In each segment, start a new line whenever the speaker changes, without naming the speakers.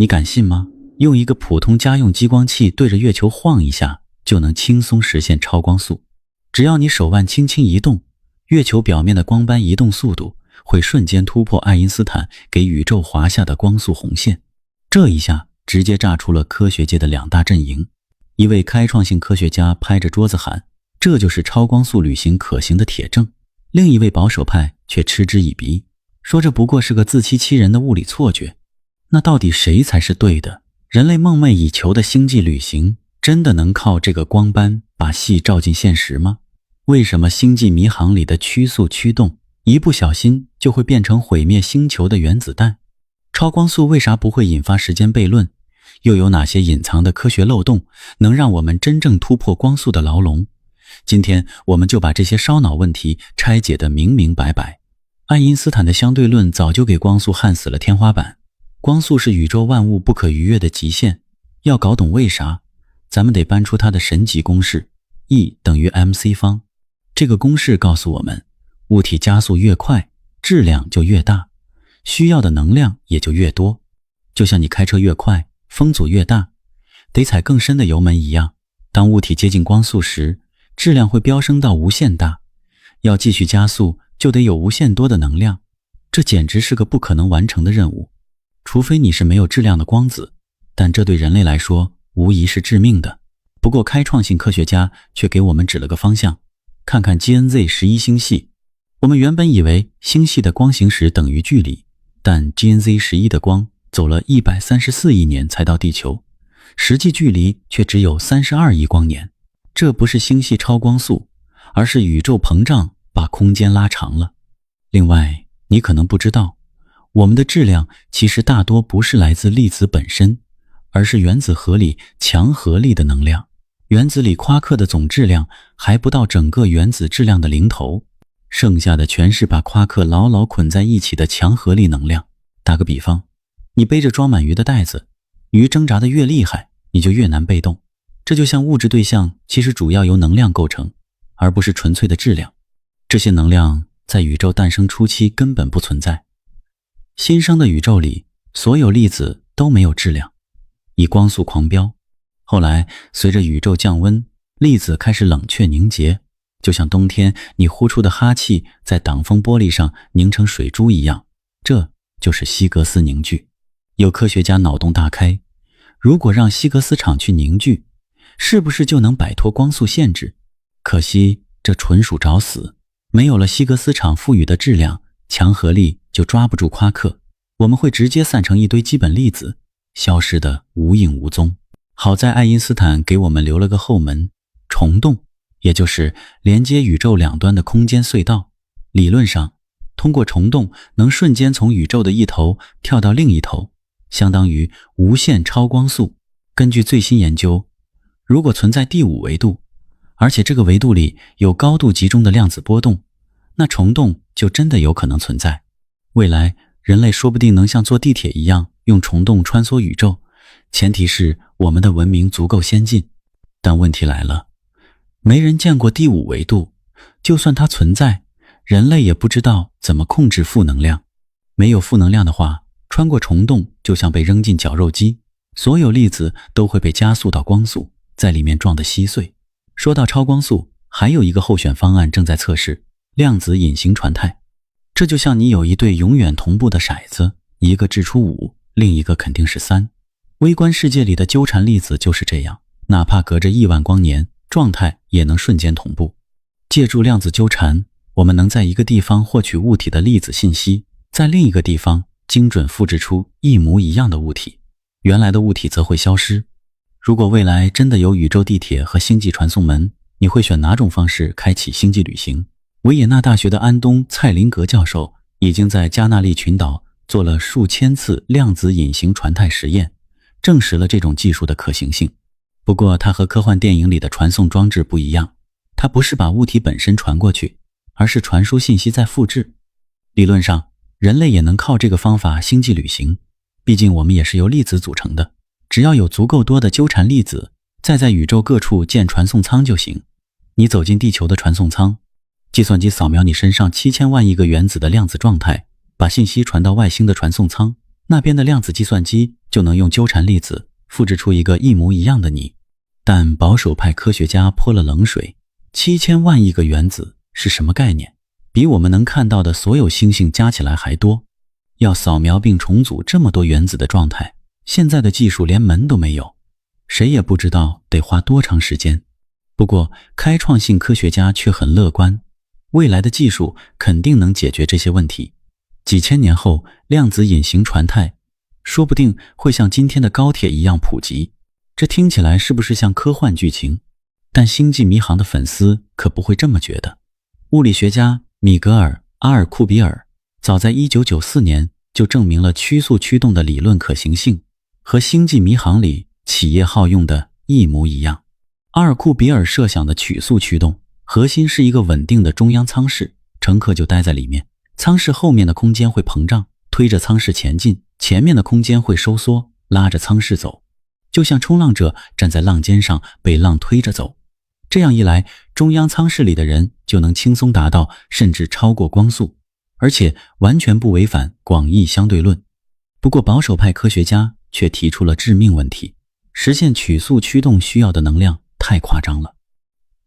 你敢信吗？用一个普通家用激光器对着月球晃一下，就能轻松实现超光速。只要你手腕轻轻移动，月球表面的光斑移动速度会瞬间突破爱因斯坦给宇宙划下的光速红线。这一下直接炸出了科学界的两大阵营。一位开创性科学家拍着桌子喊，这就是超光速旅行可行的铁证。另一位保守派却嗤之以鼻，说这不过是个自欺欺人的物理错觉。那到底谁才是对的？人类梦寐以求的星际旅行真的能靠这个光斑把戏照进现实吗？为什么星际迷航里的曲速驱动一不小心就会变成毁灭星球的原子弹？超光速为啥不会引发时间悖论？又有哪些隐藏的科学漏洞能让我们真正突破光速的牢笼？今天我们就把这些烧脑问题拆解得明明白白。爱因斯坦的相对论早就给光速焊死了天花板，光速是宇宙万物不可逾越的极限。要搞懂为啥，咱们得搬出它的神级公式 E 等于 mc 方。这个公式告诉我们，物体加速越快，质量就越大，需要的能量也就越多。就像你开车越快，风阻越大，得踩更深的油门一样，当物体接近光速时，质量会飙升到无限大，要继续加速就得有无限多的能量，这简直是个不可能完成的任务。除非你是没有质量的光子，但这对人类来说无疑是致命的。不过开创性科学家却给我们指了个方向，看看 GNZ11 星系。我们原本以为星系的光行时等于距离，但 GNZ11 的光走了134亿年才到地球，实际距离却只有32亿光年。这不是星系超光速，而是宇宙膨胀把空间拉长了。另外，你可能不知道，我们的质量其实大多不是来自粒子本身，而是原子核里强合力的能量。原子里夸克的总质量还不到整个原子质量的零头，剩下的全是把夸克牢牢捆在一起的强合力能量。打个比方，你背着装满鱼的袋子，鱼挣扎得越厉害，你就越难被动。这就像物质对象其实主要由能量构成，而不是纯粹的质量。这些能量在宇宙诞生初期根本不存在。新生的宇宙里，所有粒子都没有质量，以光速狂飙。后来随着宇宙降温，粒子开始冷却凝结，就像冬天你呼出的哈气在挡风玻璃上凝成水珠一样，这就是希格斯凝聚。有科学家脑洞大开，如果让希格斯场去凝聚，是不是就能摆脱光速限制？可惜这纯属找死，没有了希格斯场赋予的质量，强合力就抓不住夸克，我们会直接散成一堆基本粒子，消失得无影无踪。好在爱因斯坦给我们留了个后门，虫洞，也就是连接宇宙两端的空间隧道。理论上，通过虫洞能瞬间从宇宙的一头跳到另一头，相当于无限超光速。根据最新研究，如果存在第5维度，而且这个维度里有高度集中的量子波动，那虫洞就真的有可能存在。未来人类说不定能像坐地铁一样用虫洞穿梭宇宙，前提是我们的文明足够先进。但问题来了，没人见过第5维度，就算它存在，人类也不知道怎么控制负能量。没有负能量的话，穿过虫洞就像被扔进绞肉机，所有粒子都会被加速到光速，在里面撞得稀碎。说到超光速，还有一个候选方案正在测试，量子隐形传态。这就像你有一对永远同步的骰子，一个掷出5，另一个肯定是3。微观世界里的纠缠粒子就是这样，哪怕隔着亿万光年，状态也能瞬间同步。借助量子纠缠，我们能在一个地方获取物体的粒子信息，在另一个地方精准复制出一模一样的物体，原来的物体则会消失。如果未来真的有宇宙地铁和星际传送门，你会选哪种方式开启星际旅行？维也纳大学的安东·蔡林格教授已经在加纳利群岛做了数千次量子隐形传态实验，证实了这种技术的可行性。不过它和科幻电影里的传送装置不一样，它不是把物体本身传过去，而是传输信息再复制。理论上，人类也能靠这个方法星际旅行，毕竟我们也是由粒子组成的，只要有足够多的纠缠粒子，再在宇宙各处建传送舱就行。你走进地球的传送舱，计算机扫描你身上7000万亿个原子的量子状态，把信息传到外星的传送舱，那边的量子计算机就能用纠缠粒子复制出一个一模一样的你。但保守派科学家泼了冷水，7000万亿个原子是什么概念？比我们能看到的所有星星加起来还多。要扫描并重组这么多原子的状态，现在的技术连门都没有，谁也不知道得花多长时间。不过开创性科学家却很乐观，未来的技术肯定能解决这些问题。几千年后，量子隐形传态说不定会像今天的高铁一样普及。这听起来是不是像科幻剧情？但星际迷航的粉丝可不会这么觉得。物理学家米格尔·阿尔库比尔早在1994年就证明了曲速驱动的理论可行性，和星际迷航里企业号用的一模一样。阿尔库比尔设想的曲速驱动，核心是一个稳定的中央舱室，乘客就待在里面，舱室后面的空间会膨胀，推着舱室前进，前面的空间会收缩，拉着舱室走，就像冲浪者站在浪尖上被浪推着走。这样一来，中央舱室里的人就能轻松达到甚至超过光速，而且完全不违反广义相对论。不过保守派科学家却提出了致命问题，实现曲速驱动需要的能量太夸张了。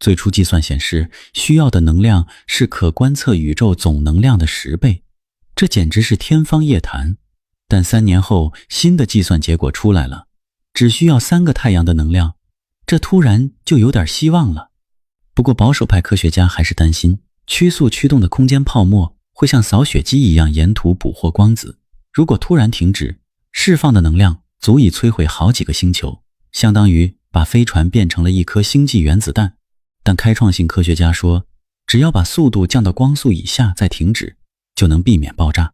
最初计算显示，需要的能量是可观测宇宙总能量的10倍，这简直是天方夜谭。但3年后，新的计算结果出来了，只需要3个太阳的能量，这突然就有点希望了。不过保守派科学家还是担心，曲速驱动的空间泡沫会像扫雪机一样沿途捕获光子，如果突然停止，释放的能量足以摧毁好几个星球，相当于把飞船变成了一颗星际原子弹。但开创性科学家说，只要把速度降到光速以下再停止，就能避免爆炸。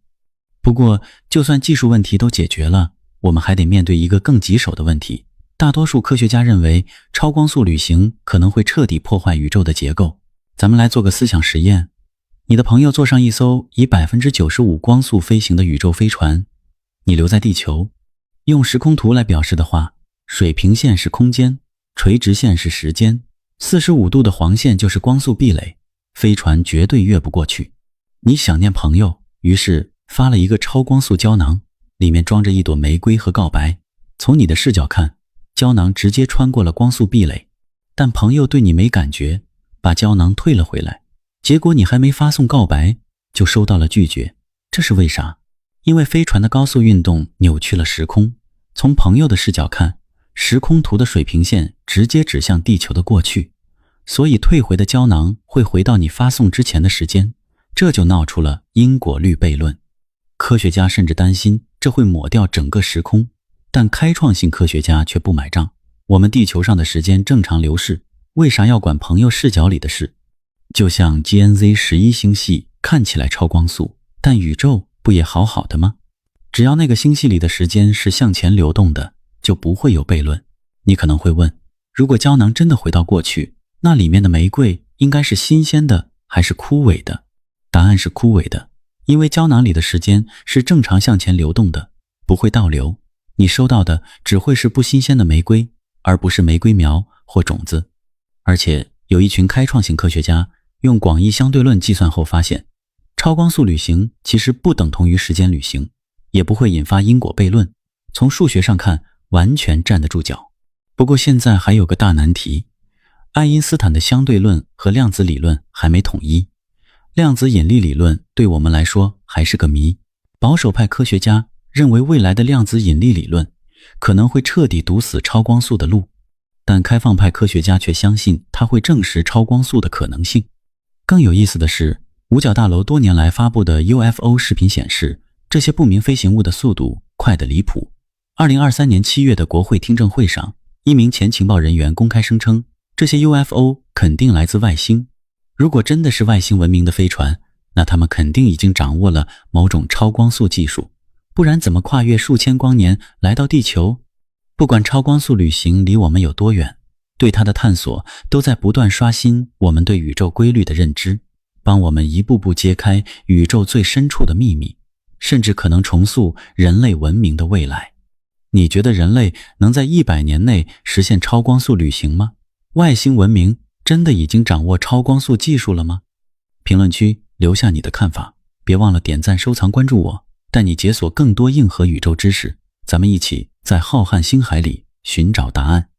不过就算技术问题都解决了，我们还得面对一个更棘手的问题。大多数科学家认为，超光速旅行可能会彻底破坏宇宙的结构。咱们来做个思想实验，你的朋友坐上一艘以 95% 光速飞行的宇宙飞船，你留在地球。用时空图来表示的话，水平线是空间，垂直线是时间，45度的黄线就是光速壁垒，飞船绝对越不过去。你想念朋友，于是发了一个超光速胶囊，里面装着一朵玫瑰和告白。从你的视角看，胶囊直接穿过了光速壁垒，但朋友对你没感觉，把胶囊退了回来。结果你还没发送告白，就收到了拒绝。这是为啥？因为飞船的高速运动扭曲了时空。从朋友的视角看，时空图的水平线直接指向地球的过去，所以退回的胶囊会回到你发送之前的时间，这就闹出了因果律悖论。科学家甚至担心这会抹掉整个时空，但开创性科学家却不买账。我们地球上的时间正常流逝，为啥要管朋友视角里的事？就像 GNZ11 星系看起来超光速，但宇宙不也好好的吗？只要那个星系里的时间是向前流动的，就不会有悖论。你可能会问，如果胶囊真的回到过去，那里面的玫瑰应该是新鲜的还是枯萎的？答案是枯萎的，因为胶囊里的时间是正常向前流动的，不会倒流。你收到的只会是不新鲜的玫瑰，而不是玫瑰苗或种子。而且有一群开创性科学家用广义相对论计算后发现，超光速旅行其实不等同于时间旅行，也不会引发因果悖论，从数学上看完全站得住脚。不过现在还有个大难题，爱因斯坦的相对论和量子理论还没统一，量子引力理论对我们来说还是个谜。保守派科学家认为未来的量子引力理论可能会彻底堵死超光速的路，但开放派科学家却相信它会证实超光速的可能性。更有意思的是，五角大楼多年来发布的 UFO 视频显示，这些不明飞行物的速度快得离谱。2023年7月的国会听证会上，一名前情报人员公开声称，这些 UFO 肯定来自外星。如果真的是外星文明的飞船，那他们肯定已经掌握了某种超光速技术，不然怎么跨越数千光年来到地球？不管超光速旅行离我们有多远，对它的探索都在不断刷新我们对宇宙规律的认知，帮我们一步步揭开宇宙最深处的秘密，甚至可能重塑人类文明的未来。你觉得人类能在100年内实现超光速旅行吗？外星文明真的已经掌握超光速技术了吗？评论区留下你的看法，别忘了点赞、收藏、关注我，带你解锁更多硬核宇宙知识，咱们一起在浩瀚星海里寻找答案。